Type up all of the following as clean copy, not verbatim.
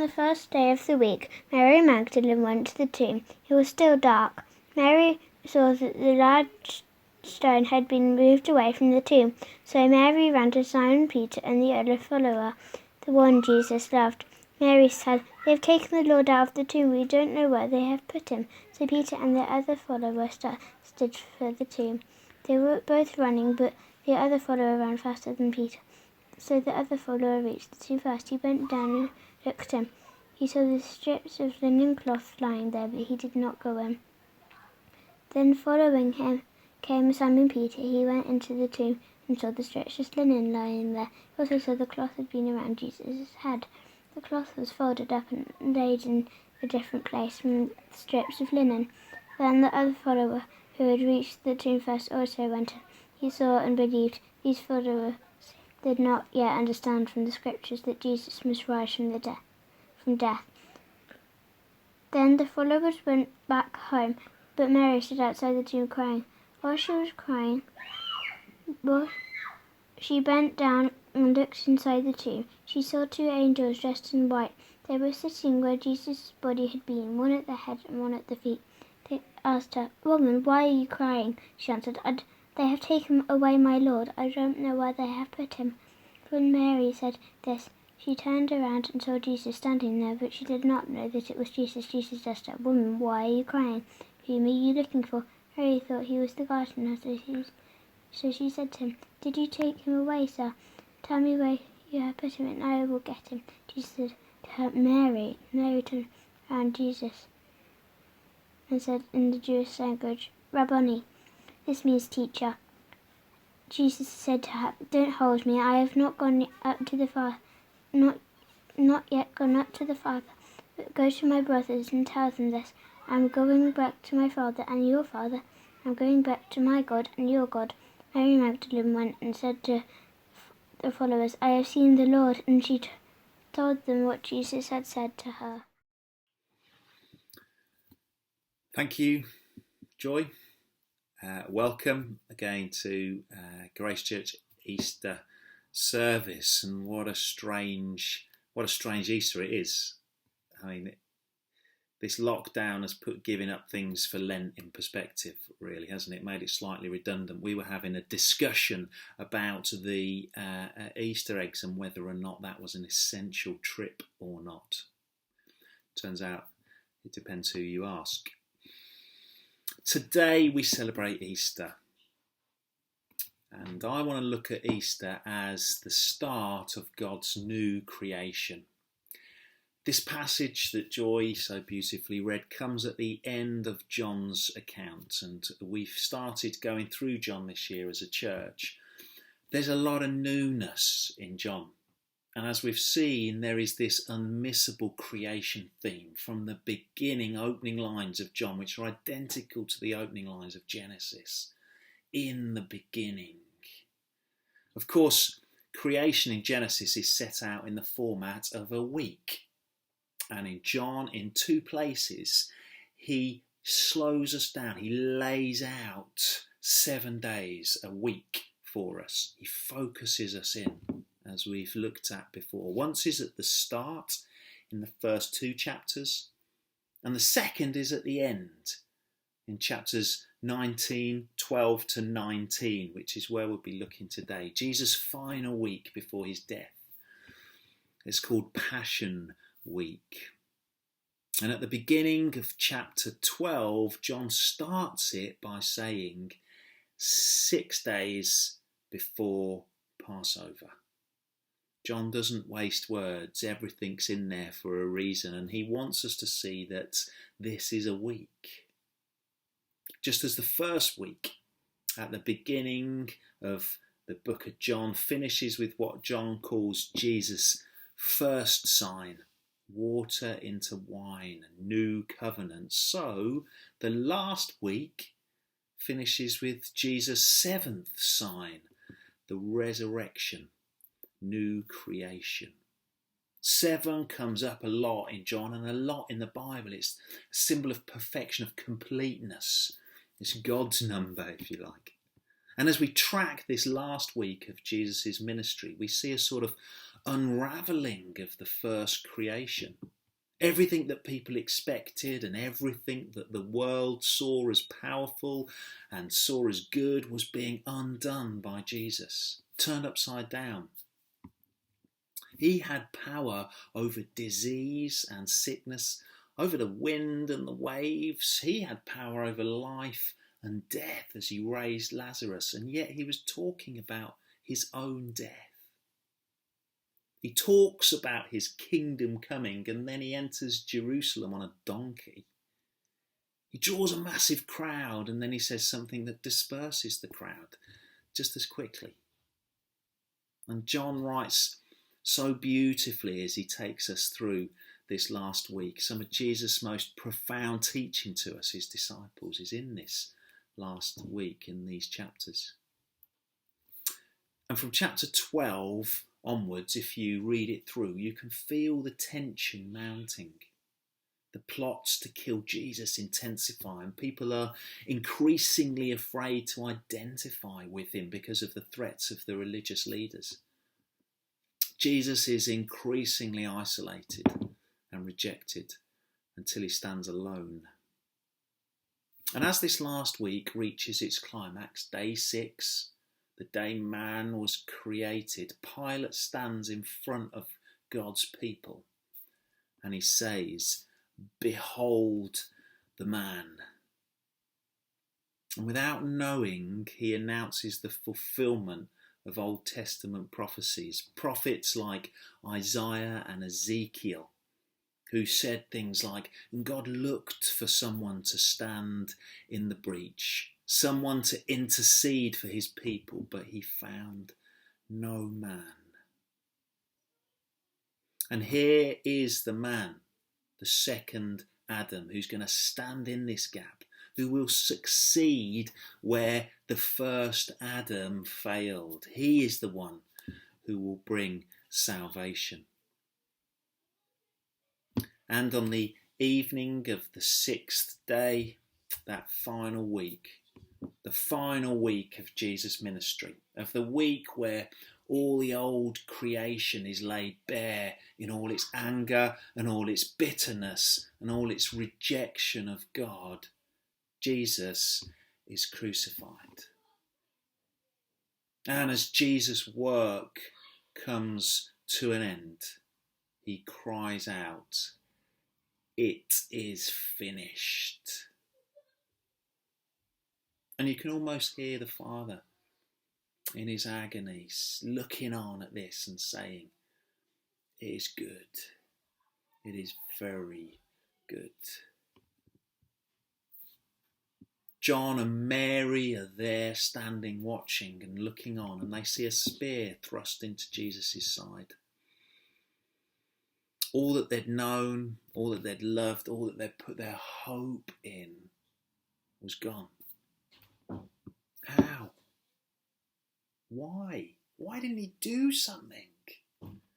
the first day of the week, Mary Magdalene went to the tomb. It was still dark. Mary saw that the large stone had been moved away from the tomb. So Mary ran to Simon Peter and the other follower, the one Jesus loved. Mary said, "They have taken the Lord out of the tomb. We don't know where they have put him." So Peter and the other follower stood for the tomb. They were both running, but the other follower ran faster than Peter. So the other follower reached the tomb first. He bent down and looked in. He saw the strips of linen cloth lying there, but he did not go in. Then following him came Simon Peter. He went into the tomb and saw the strips of linen lying there. He also saw the cloth had been around Jesus' head. The cloth was folded up and laid in a different place from the strips of linen. Then the other follower, who had reached the tomb first, also went in. He saw and believed. These followers did not yet understand from the scriptures that Jesus must rise from death. Then the followers went back home, but Mary stood outside the tomb crying. While she was crying, she bent down and looked inside the tomb. She saw two angels dressed in white. They were sitting where Jesus' body had been, one at the head and one at the feet. They asked her, "Woman, why are you crying?" She answered, "They have taken away my Lord. I don't know where they have put him." When Mary said this, she turned around and saw Jesus standing there, but she did not know that it was Jesus. Jesus asked her, "Woman, why are you crying? Whom are you looking for?" Mary thought he was the gardener, so she said to him, "Did you take him away, sir? Tell me where you have put him, and I will get him." Jesus said to her, "Mary." Mary turned around Jesus and said in the Jewish language, "Rabboni." This means teacher. Jesus said to her, "Don't hold me. I have not gone up to the Father, not yet gone up to the Father. But go to my brothers and tell them this. I am going back to my Father and your Father. I am going back to my God and your God." Mary Magdalene went and said to the followers, "I have seen the Lord," and she told them what Jesus had said to her. Thank you, Joy. Welcome again to Grace Church Easter service, and what a strange Easter it is. I mean, this lockdown has put giving up things for Lent in perspective, really, hasn't it? Made it slightly redundant. We were having a discussion about the Easter eggs and whether or not that was an essential trip or not. Turns out it depends who you ask. Today we celebrate Easter, and I want to look at Easter as the start of God's new creation. This passage that Joy so beautifully read comes at the end of John's account, and we've started going through John this year as a church. There's a lot of newness in John, and as we've seen, there is this unmissable creation theme from the beginning opening lines of John, which are identical to the opening lines of Genesis. In the beginning. Of course, creation in Genesis is set out in the format of a week. And in John, in two places, he slows us down. He lays out 7 days a week for us. He focuses us in, as we've looked at before. Once is at the start, in the first 2 chapters, and the second is at the end, in chapters 19, 12 to 19, which is where we'll be looking today. Jesus' final week before his death. It's called Passion Week. And at the beginning of chapter 12, John starts it by saying 6 days before Passover. John doesn't waste words. Everything's in there for a reason, and he wants us to see that this is a week. Just as the first week at the beginning of the book of John finishes with what John calls Jesus' first sign, water into wine, a new covenant. So the last week finishes with Jesus' 7th sign, the resurrection, new creation. 7 comes up a lot in John and a lot in the Bible. It's a symbol of perfection, of completeness. It's God's number, if you like. And as we track this last week of Jesus' ministry, we see a sort of unravelling of the first creation. Everything that people expected and everything that the world saw as powerful and saw as good was being undone by Jesus, turned upside down. He had power over disease and sickness, over the wind and the waves. He had power over life and death as he raised Lazarus, and yet he was talking about his own death. He talks about his kingdom coming, and then he enters Jerusalem on a donkey. He draws a massive crowd, and then he says something that disperses the crowd just as quickly. And John writes so beautifully as he takes us through this last week. Some of Jesus' most profound teaching to us, his disciples, is in this last week, in these chapters. And from chapter 12 onwards, if you read it through, you can feel the tension mounting. The plots to kill Jesus intensify, and people are increasingly afraid to identify with him because of the threats of the religious leaders. Jesus is increasingly isolated and rejected until he stands alone. And as this last week reaches its climax, day 6, the day man was created, Pilate stands in front of God's people and he says, "Behold the man." And without knowing, he announces the fulfillment of Old Testament prophecies. Prophets like Isaiah and Ezekiel, who said things like, God looked for someone to stand in the breach, someone to intercede for his people, but he found no man. And here is the man, the second Adam, who's going to stand in this gap, who will succeed where the first Adam failed. He is the one who will bring salvation. And on the evening of the 6th day, that final week, the final week of Jesus' ministry, of the week where all the old creation is laid bare in all its anger and all its bitterness and all its rejection of God, Jesus is crucified. And as Jesus' work comes to an end, he cries out, "It is finished." And you can almost hear the Father in his agonies looking on at this and saying, "It is good. It is very good." John and Mary are there standing, watching and looking on, and they see a spear thrust into Jesus' side. All that they'd known, all that they'd loved, all that they'd put their hope in was gone. How? Why? Why didn't he do something?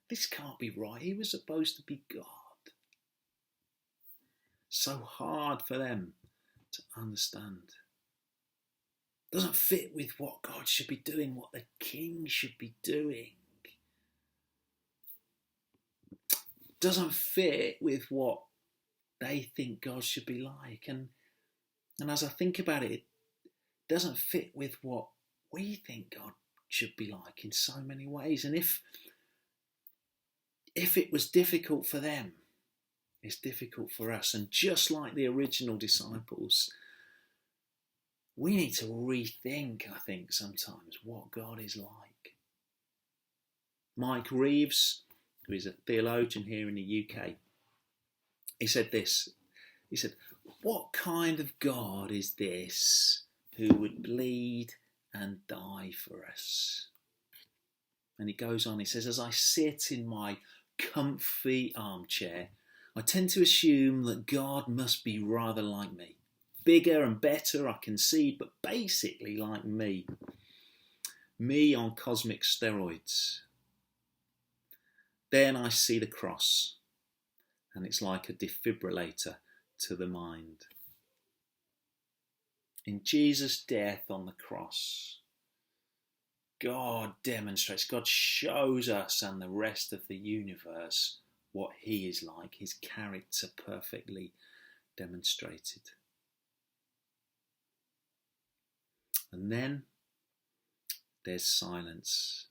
This can't be right. He was supposed to be God. So hard for them to understand. Doesn't fit with what God should be doing, what the king should be doing. Doesn't fit with what they think God should be like. And as I think about it, it doesn't fit with what we think God should be like in so many ways. And if it was difficult for them, it's difficult for us. And just like the original disciples, we need to rethink, I think, sometimes what God is like. Mike Reeves, who is a theologian here in the UK, he said this. He said, "What kind of God is this who would bleed and die for us?" And he goes on, he says, "As I sit in my comfy armchair, I tend to assume that God must be rather like me. Bigger and better, I concede, but basically like me. Me on cosmic steroids. Then I see the cross, and it's like a defibrillator to the mind. In Jesus' death on the cross, God demonstrates, God shows us and the rest of the universe what he is like, his character perfectly demonstrated. And then there's silence.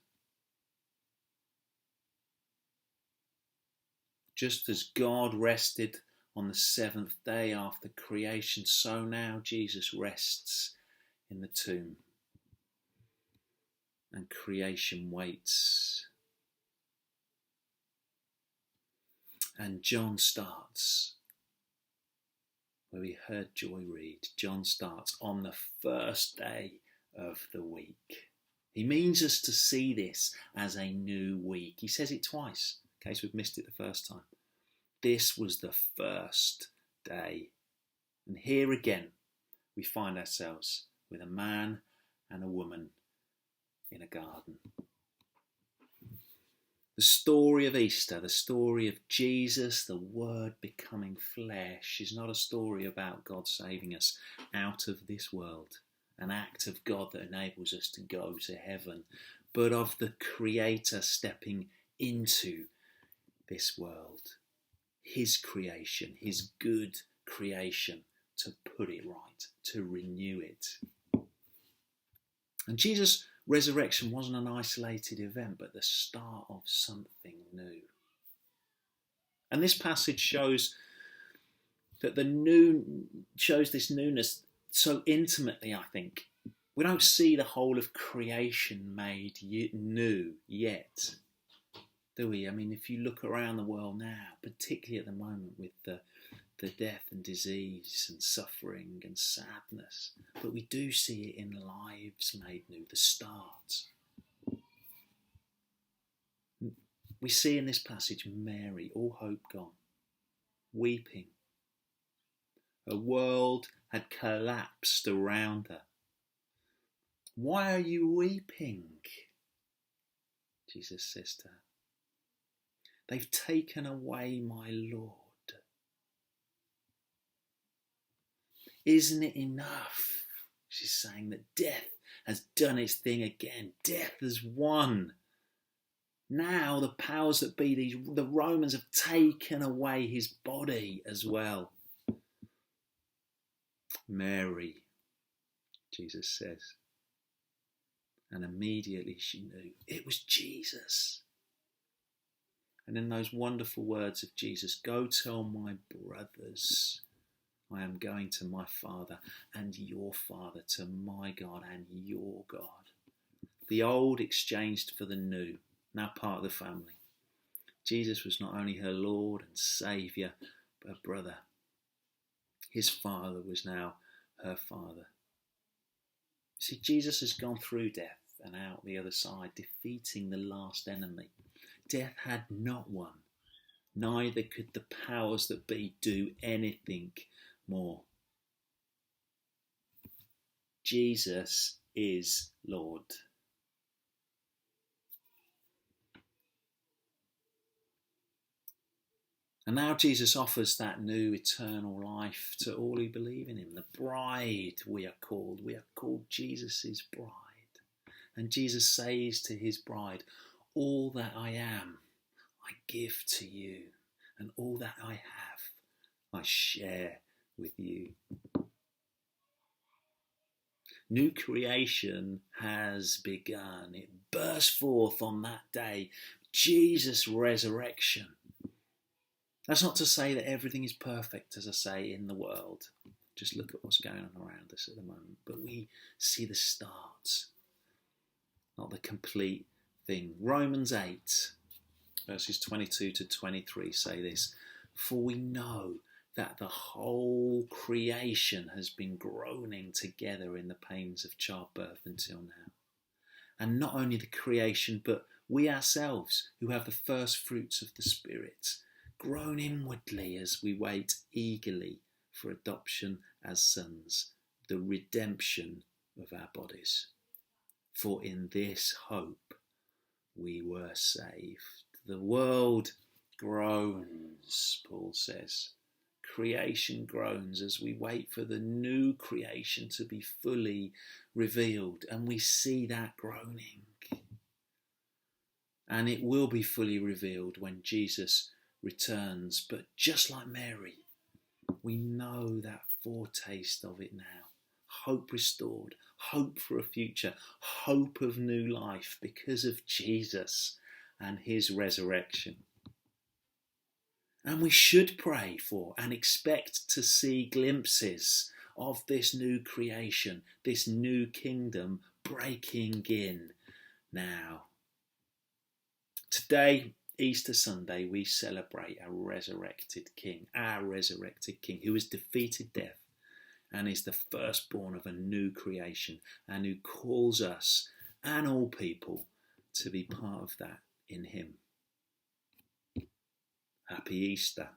Just as God rested on the seventh day after creation, so now Jesus rests in the tomb. And creation waits. And John starts where we heard Joy read. John starts on the first day of the week. He means us to see this as a new week. He says it twice, in case we've missed it the first time. This was the first day. And here again, we find ourselves with a man and a woman in a garden. The story of Easter, the story of Jesus, the Word becoming flesh, is not a story about God saving us out of this world, an act of God that enables us to go to heaven, but of the Creator stepping into this world, his creation, his good creation, to put it right, to renew it. And Jesus' resurrection wasn't an isolated event, but the start of something new. And this passage shows that shows this newness so intimately, I think. We don't see the whole of creation made new yet, do we? I mean, if you look around the world now, particularly at the moment with the death and disease and suffering and sadness, but we do see it in lives made new, the start. We see in this passage Mary, all hope gone, weeping. Her world had collapsed around her. Why are you weeping? Jesus says to her. They've taken away my Lord. Isn't it enough? She's saying that death has done its thing again. Death has won. Now the powers that be, the Romans, have taken away his body as well. Mary, Jesus says. And immediately she knew it was Jesus. And in those wonderful words of Jesus, go tell my brothers, I am going to my Father and your Father, to my God and your God. The old exchanged for the new, now part of the family. Jesus was not only her Lord and Saviour, but her brother. His Father was now her Father. See, Jesus has gone through death and out the other side, defeating the last enemy. Death had not won, neither could the powers that be do anything more. Jesus is Lord. And now Jesus offers that new eternal life to all who believe in him. The bride we are called. We are called Jesus' bride. And Jesus says to his bride, all that I am, I give to you. And all that I have, I share with you. New creation has begun. It burst forth on that day, Jesus' resurrection. That's not to say that everything is perfect, as I say, in the world. Just look at what's going on around us at the moment. But we see the start, not the complete thing. Romans 8, verses 22 to 23 say this, for we know that the whole creation has been groaning together in the pains of childbirth until now. And not only the creation, but we ourselves, who have the first fruits of the Spirit, groan inwardly as we wait eagerly for adoption as sons, the redemption of our bodies. For in this hope we were saved. The world groans, Paul says. Creation groans as we wait for the new creation to be fully revealed. And we see that groaning. and it will be fully revealed when Jesus returns. But just like Mary, we know that foretaste of it now. Hope restored, hope for a future, hope of new life because of Jesus and his resurrection. And we should pray for and expect to see glimpses of this new creation, this new kingdom breaking in now. Today, Easter Sunday, we celebrate our resurrected King who has defeated death and is the firstborn of a new creation, and who calls us and all people to be part of that in him. Happy Easter.